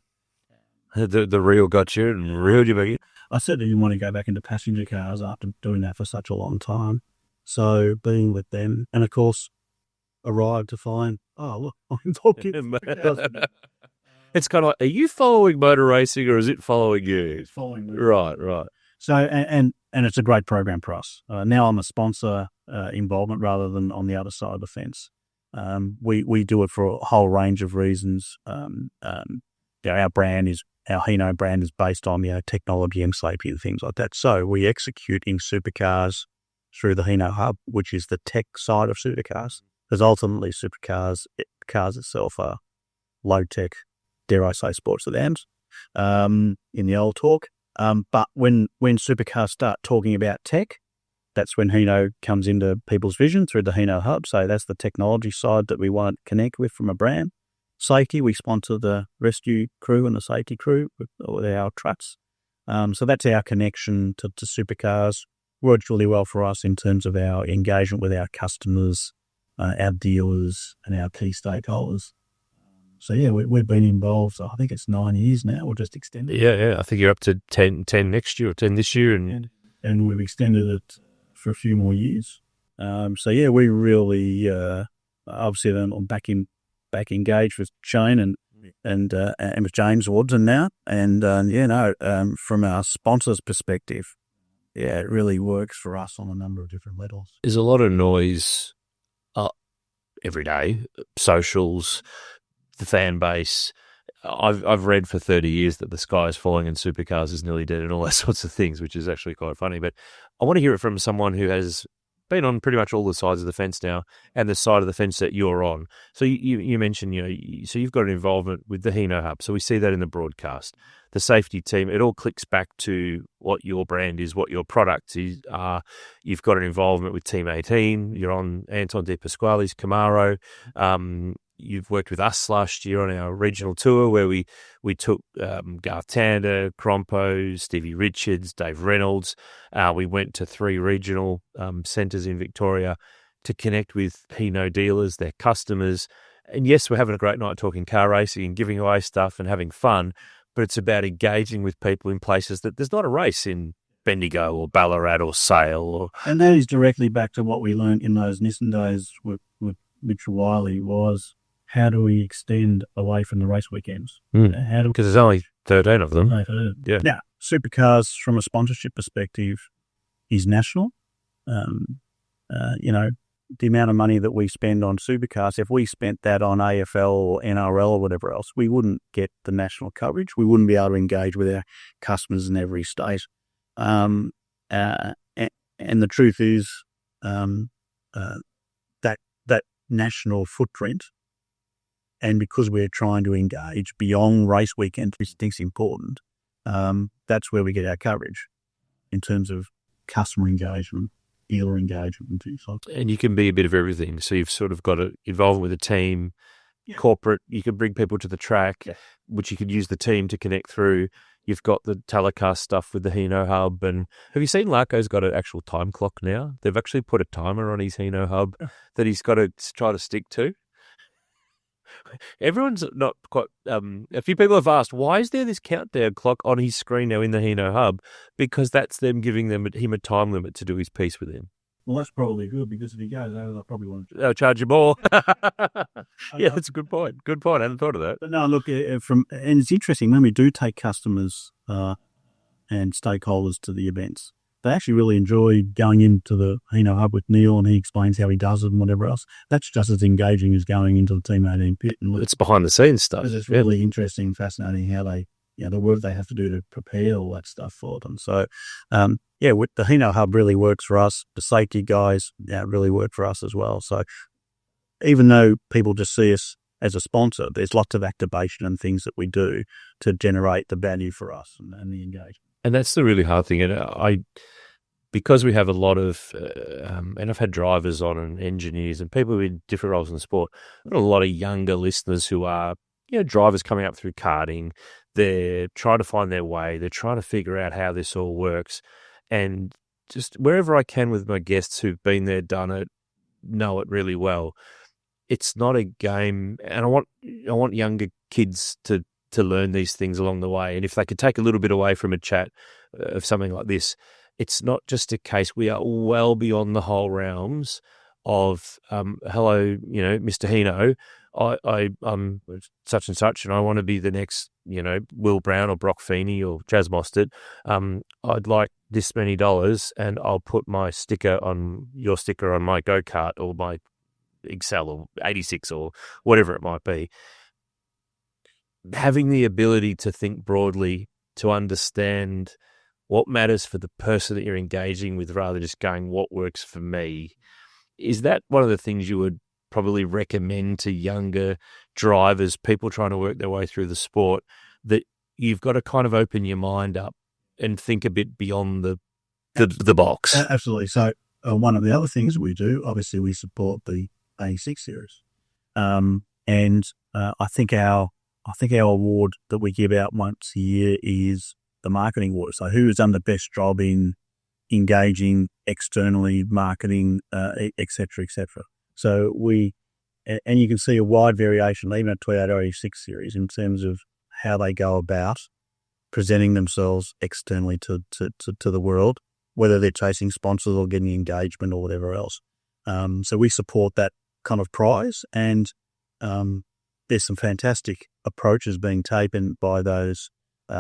the reel got you and reeled you back in. I certainly didn't want to go back into passenger cars after doing that for such a long time. So being with them, and of course, arrived to find, look, I'm talking. It's kind of like, are you following motor racing or is it following you? It's following me. Right. So, and it's a great program for us. Now I'm a sponsor involvement rather than on the other side of the fence. We do it for a whole range of reasons. Our Hino brand is based on technology and safety and things like that. So we execute in supercars through the Hino hub, which is the tech side of supercars. Because ultimately cars itself are low tech, dare I say, sports sedans in the old talk. But when supercars start talking about tech, that's when Hino comes into people's vision through the Hino hub. So that's the technology side that we want to connect with from a brand. Safety, we sponsor the rescue crew and the safety crew with our trucks. So that's our connection to supercars. Works really well for us in terms of our engagement with our customers, our dealers, and our key stakeholders. So yeah, we've been involved. I think it's 9 years now. We'll just extend it. Yeah. I think you're up to 10 next year or 10 this year. And we've extended it for a few more years. So yeah, we really, obviously I'm back engaged with Shane and with James Wardson now. And from our sponsors' perspective, yeah, it really works for us on a number of different levels. There's a lot of noise every day, socials, the fan base. I've read for 30 years that the sky is falling and supercars is nearly dead and all that sorts of things, which is actually quite funny. But I want to hear it from someone who has been on pretty much all the sides of the fence now and the side of the fence that you're on. So you mentioned, so you've got an involvement with the Hino Hub. So we see that in the broadcast. The safety team, it all clicks back to what your brand is, what your products is. You've got an involvement with Team 18. You're on Anton De Pasquale's Camaro. You've worked with us last year on our regional tour where we took Garth Tander, Crompo, Stevie Richards, Dave Reynolds. We went to 3 regional centres in Victoria to connect with Hino dealers, their customers. And yes, we're having a great night talking car racing and giving away stuff and having fun, but it's about engaging with people in places that there's not a race in Bendigo or Ballarat or Sale. And that is directly back to what we learned in those Nissan days with Mitchell Wiley was, how do we extend away from the race weekends? Because there's only 13 of them. Yeah. Now, Supercars, from a sponsorship perspective, is national. The amount of money that we spend on Supercars, if we spent that on AFL or NRL or whatever else, we wouldn't get the national coverage. We wouldn't be able to engage with our customers in every state. And the truth is that national footprint, and because we're trying to engage beyond race weekend, which I think is important, that's where we get our coverage in terms of customer engagement, dealer engagement, and things like that. And you can be a bit of everything. So you've sort of got an involvement with a team, corporate. You can bring people to the track, which you could use the team to connect through. You've got the telecast stuff with the Hino Hub. And have you seen Larko's got an actual time clock now? They've actually put a timer on his Hino Hub that he's got to try to stick to. Everyone's not quite. A few people have asked, why is there this countdown clock on his screen now in the Hino Hub? Because that's them giving him a time limit to do his piece with him. Well, that's probably good, because if he goes over, they'll probably want to. They'll charge you more. Yeah, that's a good point. Good point. I hadn't thought of that. But no, look, and it's interesting when we do take customers and stakeholders to the events. They actually really enjoy going into the Hino Hub with Neil, and he explains how he does it and whatever else. That's just as engaging as going into the Team 18 pit. And it's behind the scenes stuff. It's really interesting, fascinating how they, the work they have to do to prepare all that stuff for them. So, the Hino Hub really works for us. The safety guys really work for us as well. So even though people just see us as a sponsor, there's lots of activation and things that we do to generate the value for us and the engagement. And that's the really hard thing. And because we have a lot of, and I've had drivers on and engineers and people in different roles in the sport, a lot of younger listeners who are, drivers coming up through karting. They're trying to find their way. They're trying to figure out how this all works. And just wherever I can with my guests who've been there, done it, know it really well. It's not a game, and I want younger kids to learn these things along the way. And if they could take a little bit away from a chat of something like this, it's not just a case. We are well beyond the whole realms of, hello, Mr. Hino, I'm such and such, and I want to be the next, Will Brown or Brock Feeney or Jazz Mostert. I'd like this many dollars, and I'll put my sticker on your sticker on my go-kart or my Excel or 86 or whatever it might be. Having the ability to think broadly, to understand what matters for the person that you're engaging with rather than just going, what works for me? Is that one of the things you would probably recommend to younger drivers, people trying to work their way through the sport, that you've got to kind of open your mind up and think a bit beyond the box? Absolutely. So one of the other things we do, obviously we support the 86 series. And I think our award that we give out once a year is the marketing award. So who has done the best job in engaging externally, marketing, et cetera, et cetera. So we and you can see a wide variation, even at Toyota 86 series, in terms of how they go about presenting themselves externally to the world, whether they're chasing sponsors or getting engagement or whatever else. So we support that kind of prize, and there's some fantastic approaches being taken by those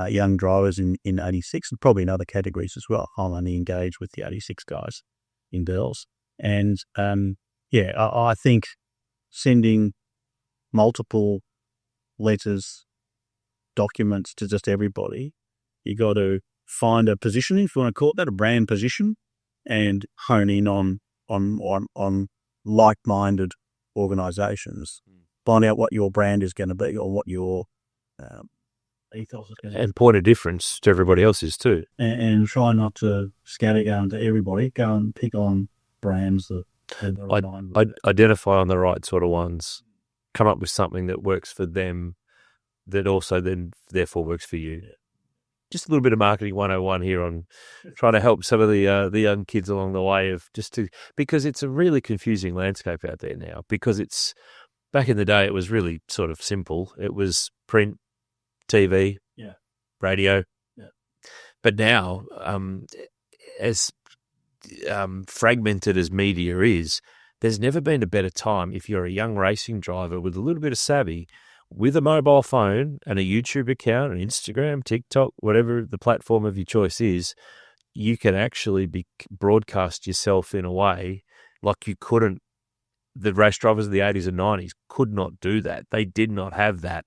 young drivers in 86 and probably in other categories as well. I'm only engaged with the 86 guys in Dells. And I think sending multiple letters, documents to just everybody, you got to find a position, if you want to call it that, a brand position, and hone in on like-minded organisations. Find out what your brand is going to be or what your ethos is going to be. And point of difference to everybody else's too. And try not to scattergun to everybody. Go and pick on brands that are aligned with it. Identify on the right sort of ones. Come up with something that works for them that also then therefore works for you. Yeah. Just a little bit of marketing 101 here on trying to help some of the young kids along the way because it's a really confusing landscape out there now, because it's back in the day it was really sort of simple. It was print, TV, radio. Yeah. But now, as fragmented as media is, there's never been a better time if you're a young racing driver with a little bit of savvy, with a mobile phone and a YouTube account, an Instagram, TikTok, whatever the platform of your choice is, you can actually broadcast yourself in a way like you couldn't. The race drivers of the 80s and 90s could not do that. They did not have that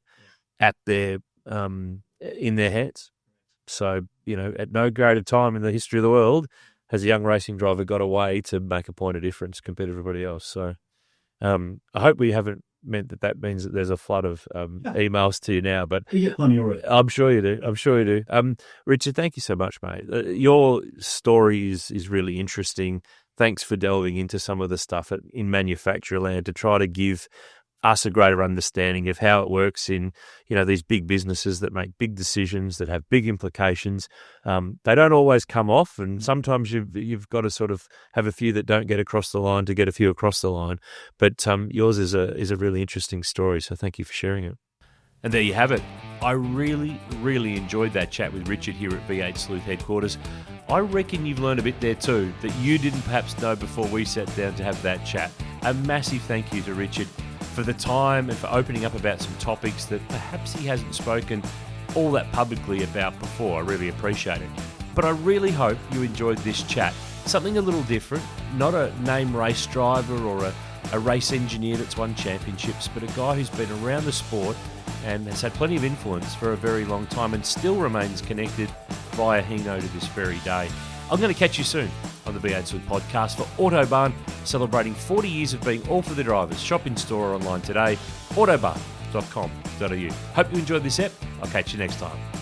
at their in their hands. So, at no greater time in the history of the world has a young racing driver got a way to make a point of difference compared to everybody else. So I hope we haven't meant that means that there's a flood of emails to you now, but you get plenty already. I'm sure you do. Richard, thank you so much, mate. Your story is really interesting. Thanks for delving into some of the stuff in manufacturer land to try to give us a greater understanding of how it works in, these big businesses that make big decisions that have big implications. They don't always come off, and sometimes you've got to sort of have a few that don't get across the line to get a few across the line. But yours is a really interesting story, so thank you for sharing it. And there you have it. I really, really enjoyed that chat with Richard here at V8 Sleuth headquarters. I reckon you've learned a bit there too that you didn't perhaps know before we sat down to have that chat. A massive thank you to Richard for the time and for opening up about some topics that perhaps he hasn't spoken all that publicly about before. I really appreciate it. But I really hope you enjoyed this chat. Something a little different, not a name race driver or a race engineer that's won championships, but a guy who's been around the sport and has had plenty of influence for a very long time and still remains connected via Hino to this very day. I'm going to catch you soon on the V8 Sleuth podcast for Autobahn, celebrating 40 years of being all for the drivers. Shop in store or online today, autobahn.com.au. Hope you enjoyed this ep. I'll catch you next time.